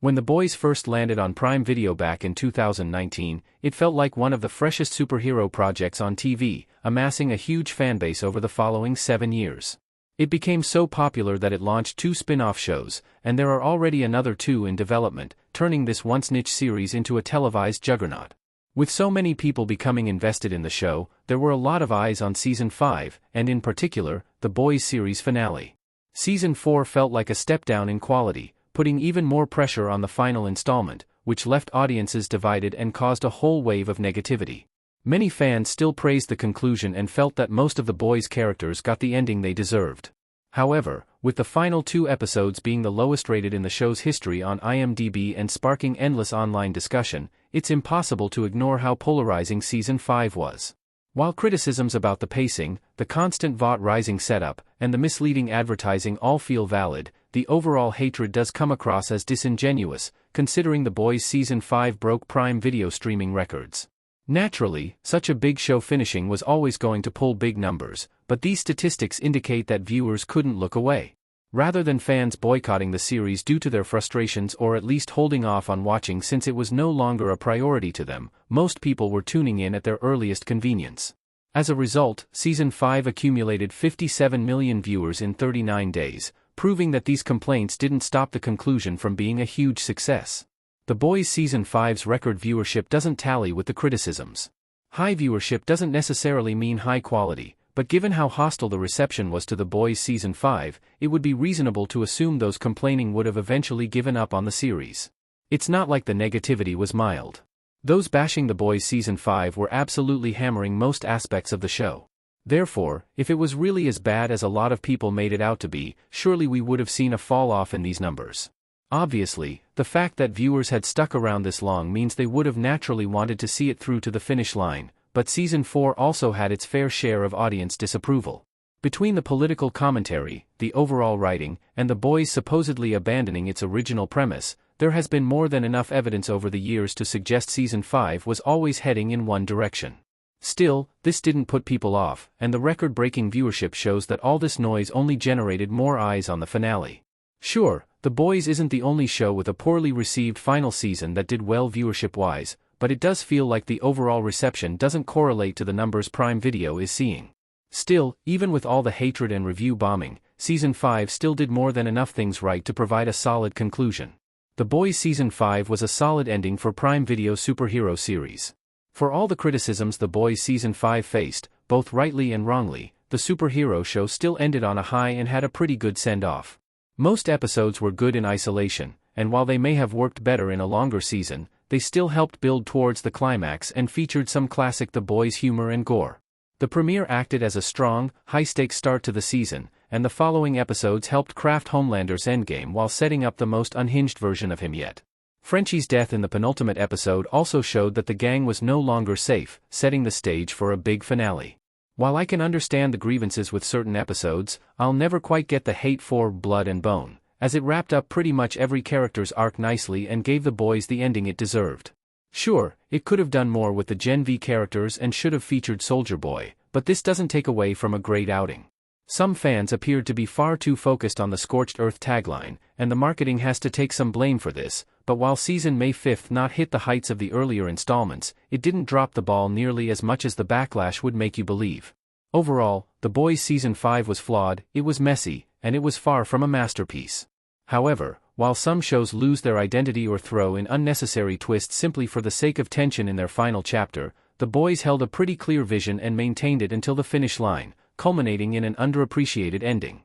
When The Boys first landed on Prime Video back in 2019, it felt like one of the freshest superhero projects on TV, amassing a huge fanbase over the following 7 years. It became so popular that it launched 2 spin-off shows, and there are already another 2 in development, turning this once niche series into a televised juggernaut. With so many people becoming invested in the show, there were a lot of eyes on Season 5, and in particular, The Boys series finale. Season 4 felt like a step down in quality, putting even more pressure on the final installment, which left audiences divided and caused a whole wave of negativity. Many fans still praised the conclusion and felt that most of The Boys characters got the ending they deserved. However, with the final 2 episodes being the lowest rated in the show's history on IMDb and sparking endless online discussion, it's impossible to ignore how polarizing Season 5 was. While criticisms about the pacing, the constant VOD-rising setup, and the misleading advertising all feel valid, the overall hatred does come across as disingenuous, considering The Boys Season 5 broke Prime Video streaming records. Naturally, such a big show finishing was always going to pull big numbers, but these statistics indicate that viewers couldn't look away. Rather than fans boycotting the series due to their frustrations or at least holding off on watching since it was no longer a priority to them, most people were tuning in at their earliest convenience. As a result, Season 5 accumulated 57 million viewers in 39 days, proving that these complaints didn't stop the conclusion from being a huge success. The Boys Season 5's record viewership doesn't tally with the criticisms. High viewership doesn't necessarily mean high quality, but given how hostile the reception was to The Boys Season 5, it would be reasonable to assume those complaining would have eventually given up on the series. It's not like the negativity was mild. Those bashing The Boys Season 5 were absolutely hammering most aspects of the show. Therefore, if it was really as bad as a lot of people made it out to be, surely we would have seen a fall-off in these numbers. Obviously, the fact that viewers had stuck around this long means they would have naturally wanted to see it through to the finish line, but Season 4 also had its fair share of audience disapproval. Between the political commentary, the overall writing, and The Boys supposedly abandoning its original premise, there has been more than enough evidence over the years to suggest Season 5 was always heading in one direction. Still, this didn't put people off, and the record-breaking viewership shows that all this noise only generated more eyes on the finale. Sure, The Boys isn't the only show with a poorly received final season that did well viewership-wise, but it does feel like the overall reception doesn't correlate to the numbers Prime Video is seeing. Still, even with all the hatred and review bombing, Season 5 still did more than enough things right to provide a solid conclusion. The Boys Season 5 was a solid ending for Prime Video superhero series. For all the criticisms The Boys Season 5 faced, both rightly and wrongly, the superhero show still ended on a high and had a pretty good send-off. Most episodes were good in isolation, and while they may have worked better in a longer season, they still helped build towards the climax and featured some classic The Boys humor and gore. The premiere acted as a strong, high-stakes start to the season, and the following episodes helped craft Homelander's endgame while setting up the most unhinged version of him yet. Frenchie's death in the penultimate episode also showed that the gang was no longer safe, setting the stage for a big finale. While I can understand the grievances with certain episodes, I'll never quite get the hate for Blood and Bone, as it wrapped up pretty much every character's arc nicely and gave The Boys the ending it deserved. Sure, it could have done more with the Gen V characters and should have featured Soldier Boy, but this doesn't take away from a great outing. Some fans appeared to be far too focused on the Scorched Earth tagline, and the marketing has to take some blame for this, but while season May 5th not hit the heights of the earlier installments, it didn't drop the ball nearly as much as the backlash would make you believe. Overall, The Boys Season 5 was flawed, it was messy, and it was far from a masterpiece. However, while some shows lose their identity or throw in unnecessary twists simply for the sake of tension in their final chapter, The Boys held a pretty clear vision and maintained it until the finish line, culminating in an underappreciated ending.